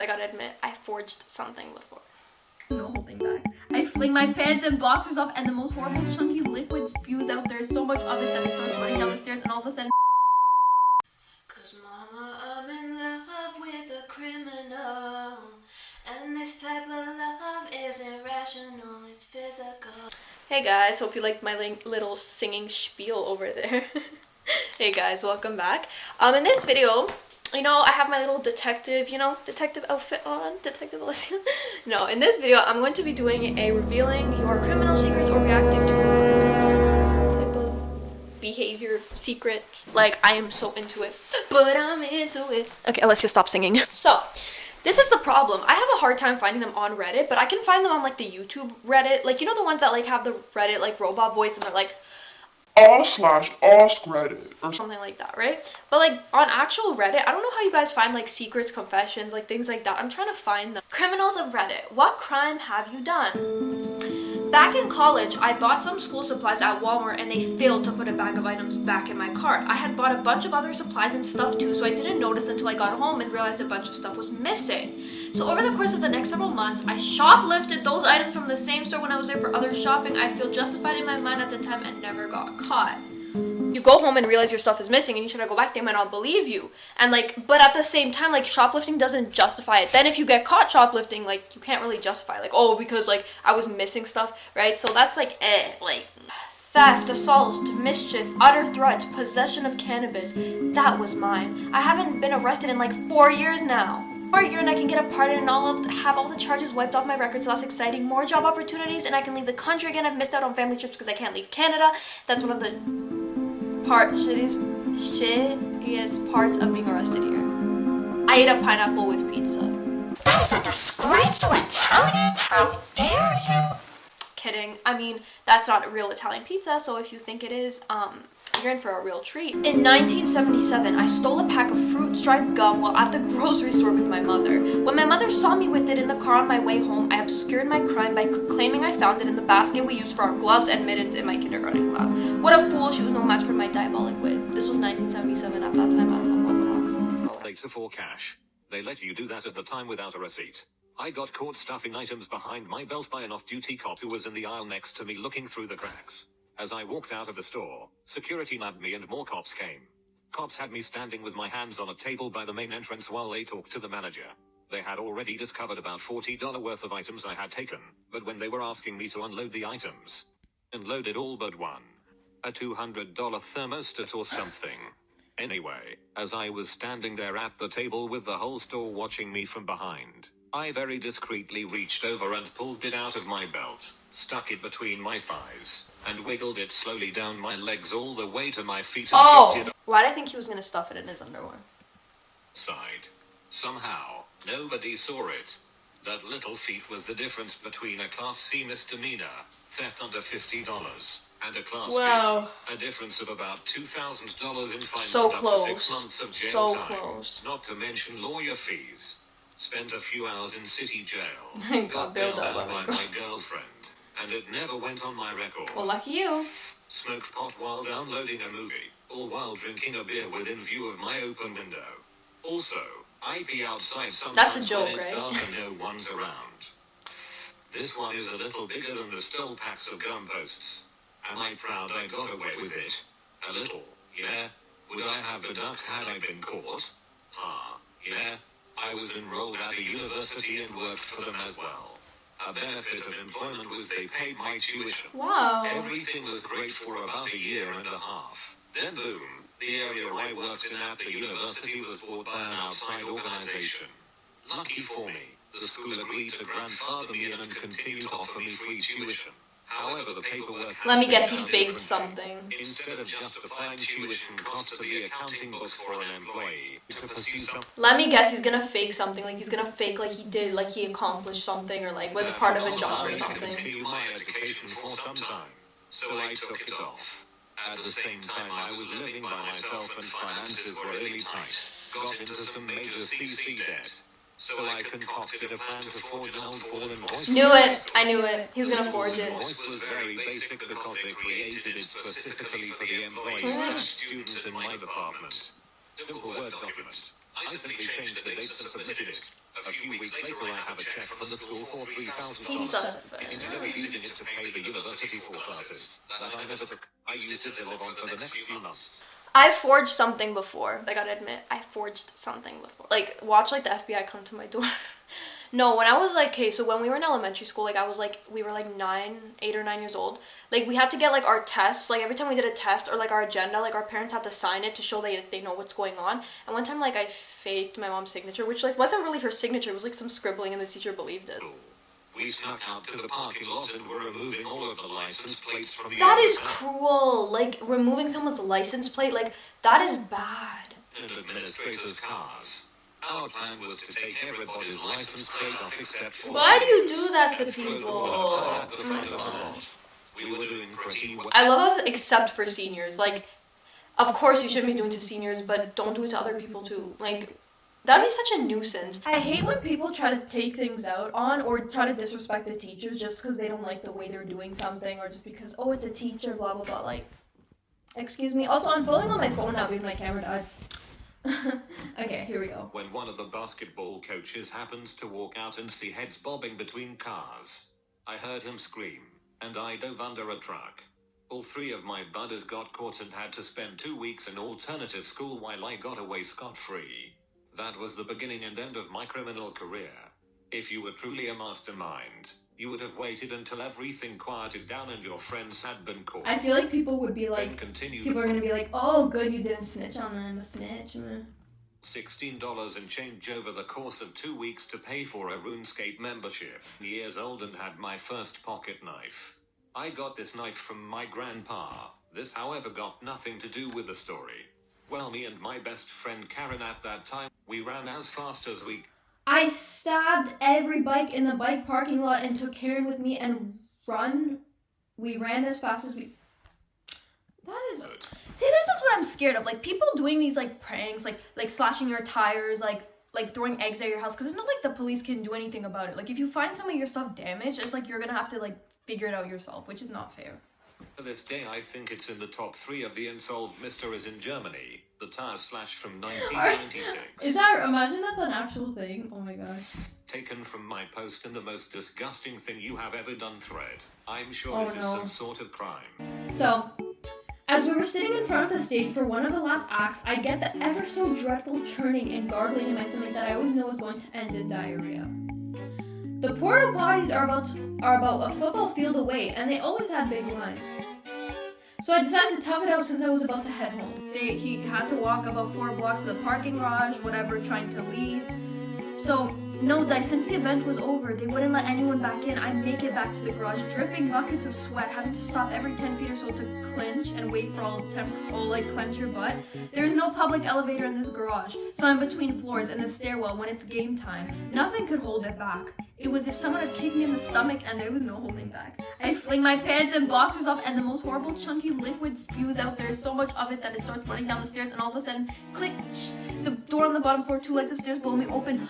I gotta admit, I forged something before. No holding back. I fling my pants and boxers off and the most horrible chunky liquid spews out. There's so much of it that it starts running down the stairs and all of a sudden... Cause mama, I'm in love with a criminal. And this type of love isn't rational, it's physical. Hey guys, hope you liked my little singing spiel over there. Hey guys, welcome back. In this video, you know, I have my little detective, detective outfit on, Detective Alicia. No, in this video, I'm going to be doing a revealing your criminal secrets or reacting to a criminal type of behavior, secrets. Like, I am so into it, but I'm into it. Okay, Alicia, stop singing. So, this is the problem. I have a hard time finding them on Reddit, but I can find them on, like, the YouTube Reddit. Like, you know the ones that, like, have the Reddit, like, robot voice and they're like, r/ask Reddit or something like that, right? But like on actual Reddit, I don't know how you guys find like secrets, confessions, like things like that. I'm trying to find them. Criminals of Reddit, what crime have you done? Back in college, I bought some school supplies at Walmart and they failed to put a bag of items back in my cart. I had bought a bunch of other supplies and stuff too, so I didn't notice until I got home and realized a bunch of stuff was missing. So over the course of the next several months, I shoplifted those items from the same store when I was there for other shopping. I feel justified in my mind at the time and never got caught. You go home and realize your stuff is missing and you try to go back, they might not believe you. And like, but at the same time, like shoplifting doesn't justify it. Then if you get caught shoplifting, like you can't really justify like, oh, because like I was missing stuff, right? So that's like, like theft, assault, mischief, utter threats, possession of cannabis. That was mine. I haven't been arrested in like 4 years now. For a year and I can get a pardon and have all the charges wiped off my record, so that's exciting. More job opportunities and I can leave the country again. I've missed out on family trips because I can't leave Canada. That's one of the shittiest parts of being arrested here. I ate a pineapple with pizza. That is a disgrace to Italians! How dare you! Kidding. I mean, that's not real Italian pizza, so if you think it is, you're in for a real treat. In 1977, I stole a pack of fruit striped gum while at the grocery store with my mother. When my mother saw me with it in the car on my way home, I obscured my crime by claiming I found it in the basket we used for our gloves and mittens in my kindergarten class. What a fool, she was no match for my diabolic wit. This was 1977, at that time I don't know what went on. Later for cash. They let you do that at the time without a receipt. I got caught stuffing items behind my belt by an off-duty cop who was in the aisle next to me looking through the cracks. As I walked out of the store, security nabbed me and more cops came. Cops had me standing with my hands on a table by the main entrance while they talked to the manager. They had already discovered about $40 worth of items I had taken, but when they were asking me to unload the items, unloaded all but one. A $200 thermostat or something. Anyway, as I was standing there at the table with the whole store watching me from behind, I very discreetly reached over and pulled it out of my belt, stuck it between my thighs, and wiggled it slowly down my legs all the way to my feet and kicked it Why did I think he was gonna stuff it in his underwear? outside. Somehow, nobody saw it. That little feat was the difference between a Class C misdemeanor, theft under $50, and a Class B, a difference of about $2,000 in fines So and close. up to 6 months of jail So time, close. not to mention lawyer fees. Spent a few hours in city jail, Got bailed out by my my girlfriend, and it never went on my record. Well, lucky you. Smoked pot while downloading a movie, all while drinking a beer within view of my open window. Also, I pee outside sometimes That's a joke, when it's right? dark and no one's around. This one is a little bigger than the stole packs of gum posts. Am I proud I got away with it? A little, yeah. Would I have ducked had I been caught? Yeah. I was enrolled at a university and worked for them as well. A benefit of employment was they paid my tuition. Wow. Everything was great for about a year and a half. Then boom, the area I worked in at the university was bought by an outside organization. Lucky for me, the school agreed to grandfather me in and continue to offer me free tuition. However, the paperwork Let me guess, he had faked differently. something. Instead of just applying tuition cost to the accounting books for an employee to pursue some Let me guess, he's gonna fake something. Like he's gonna fake like he did, like he accomplished something or like was part of a job or something. Continue my education for some time, so I took it off. At the same time, I was living by myself and finances were really tight. Got into some major CC debt, so I concocted a plan to forge an old fallen voice. Knew it. I knew it. He was gonna forge it. Voice was very basic because they created it specifically for the employees and students in my department. Simple Word document. I simply changed the dates and submitted it. A few weeks later, I have a check from the school for $3,000. He's such a fan. Instead of using it to pay the university for classes that I never took, I used it to live on for the next few months. I forged something before. I gotta admit, I forged something before. Like, watch, like, the FBI come to my door. No, when I was, like, okay, so when we were in elementary school, like, we were, like, 8 or 9 years old. Like, we had to get, like, our tests. Like, every time we did a test or, like, our agenda, like, our parents had to sign it to show they know what's going on. And one time, like, I faked my mom's signature, which, like, wasn't really her signature. It was, like, some scribbling, and the teacher believed it. We snuck out to the parking lot and were removing all of the license plates from the That is car. cruel. Like, removing someone's license plate, like, that is bad. And administrators' cars. Our plan was to take everybody's license plate off except for... Why do you do that to people? At the front of the lot. We were doing pretty well. I love us except for seniors. Like, of course you shouldn't be doing to seniors, but don't do it to other people too. Like, that'd be such a nuisance. I hate when people try to take things out on or try to disrespect the teachers just because they don't like the way they're doing something or just because, oh, it's a teacher, blah, blah, blah. Like, excuse me. Also, I'm filming on my phone now because my camera died. Okay, here we go. When one of the basketball coaches happens to walk out and see heads bobbing between cars, I heard him scream, and I dove under a truck. All 3 of my buddies got caught and had to spend 2 weeks in alternative school while I got away scot-free. That was the beginning and end of my criminal career. If you were truly a mastermind, you would have waited until everything quieted down and your friends had been caught. I feel like people would be Then like, continue people are gonna be like, oh, good, you didn't snitch on them, a snitch. $16 and change over the course of 2 weeks to pay for a RuneScape membership. Years old and had my first pocket knife. I got this knife from my grandpa. This, however, got nothing to do with the story. Well, me and my best friend Karen at that time, we ran as fast as we... I stabbed every bike in the bike parking lot and took Karen with me and we ran as fast as we... That is... See, this is what I'm scared of. Like, people doing these, like, pranks, like slashing your tires, like throwing eggs at your house, because it's not like the police can do anything about it. Like, if you find some of your stuff damaged, it's like you're gonna have to, like, figure it out yourself, which is not fair. To this day, I think it's in the top 3 of the unsolved mysteries in Germany. The tire slash from 1996. Is that... Imagine that's an actual thing. Oh my gosh. Taken from my post in the most disgusting thing you have ever done thread. I'm sure Oh, this is no. some sort of crime. So, as we were sitting in front of the stage for one of the last acts, I get the ever so dreadful churning and gargling in my stomach that I always know is going to end in diarrhea. The porta potties are about a football field away, and they always had big lines. So I decided to tough it out since I was about to head home. He had to walk about 4 blocks to the parking garage, whatever, trying to leave. So, no, Dice, since the event was over, they wouldn't let anyone back in. I make it back to the garage, dripping buckets of sweat, having to stop every 10 feet or so to clinch and wait for all clench your butt. There's no public elevator in this garage, so I'm between floors in the stairwell when it's game time. Nothing could hold it back. It was if someone had kicked me in the stomach and there was no holding back. I fling my pants and boxers off and the most horrible chunky liquid spews out. There's so much of it that it starts running down the stairs and all of a sudden, click, the door on the bottom floor, 2 legs of stairs below me open.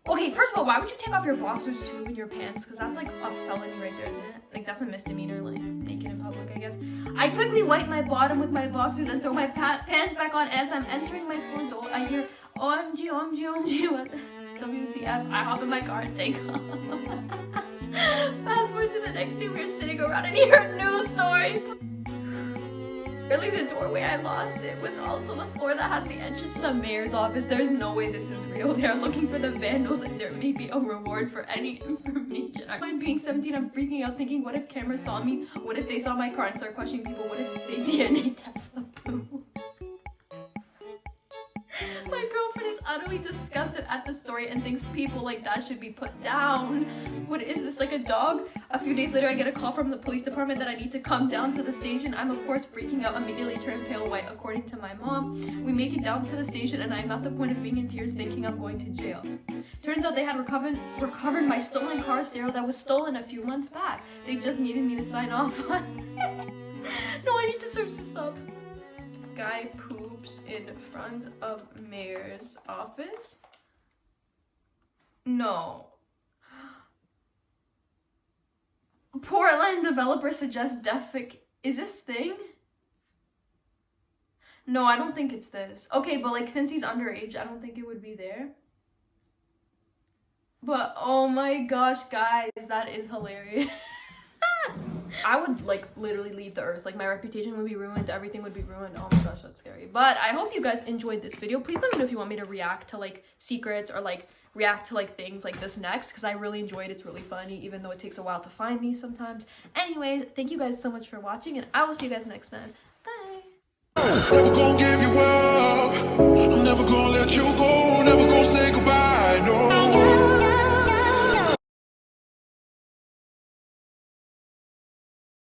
Okay, first of all, why would you take off your boxers too in your pants? Because that's like a felony right there, isn't it? Like, that's a misdemeanor, like, naked in public, I guess. I quickly wipe my bottom with my boxers and throw my pants back on. As I'm entering my front door, I hear, OMG, OMG, OMG, what? WTF, I hop in my car and take off. Fast forward to the next day, we were sitting around and hear a news story. Really, the doorway I lost it was also the floor that has the entrance to the mayor's office. There's no way this is real. They're looking for the vandals and there may be a reward for any information. I'm being 17, I'm freaking out thinking, what if cameras saw me? What if they saw my car and start questioning people? What if they DNA test the poo? My girlfriend is utterly disgusted at the story and thinks people like that should be put down. What is this, like a dog? A few days later, I get a call from the police department that I need to come down to the station. I'm of course freaking out, immediately turn pale white according to my mom. We make it down to the station and I'm at the point of being in tears thinking I'm going to jail. Turns out they had recovered my stolen car stereo that was stolen a few months back. They just needed me to sign off on No, I need to search this up. Guy poops in front of mayor's office? No. Portland developer suggests is this thing? No, I don't think it's this. Okay, but like since he's underage, I don't think it would be there. But oh my gosh, guys, that is hilarious. I would like literally leave the earth. Like my reputation would be ruined, everything would be ruined. Oh my gosh, that's scary. But I hope you guys enjoyed this video. Please let me know if you want me to react to like secrets or like react to like things like this next, because I really enjoyed it. It's really funny, even though it takes a while to find these sometimes. Anyways, thank you guys so much for watching, and I will see you guys next time. Bye. Never gonna give you up.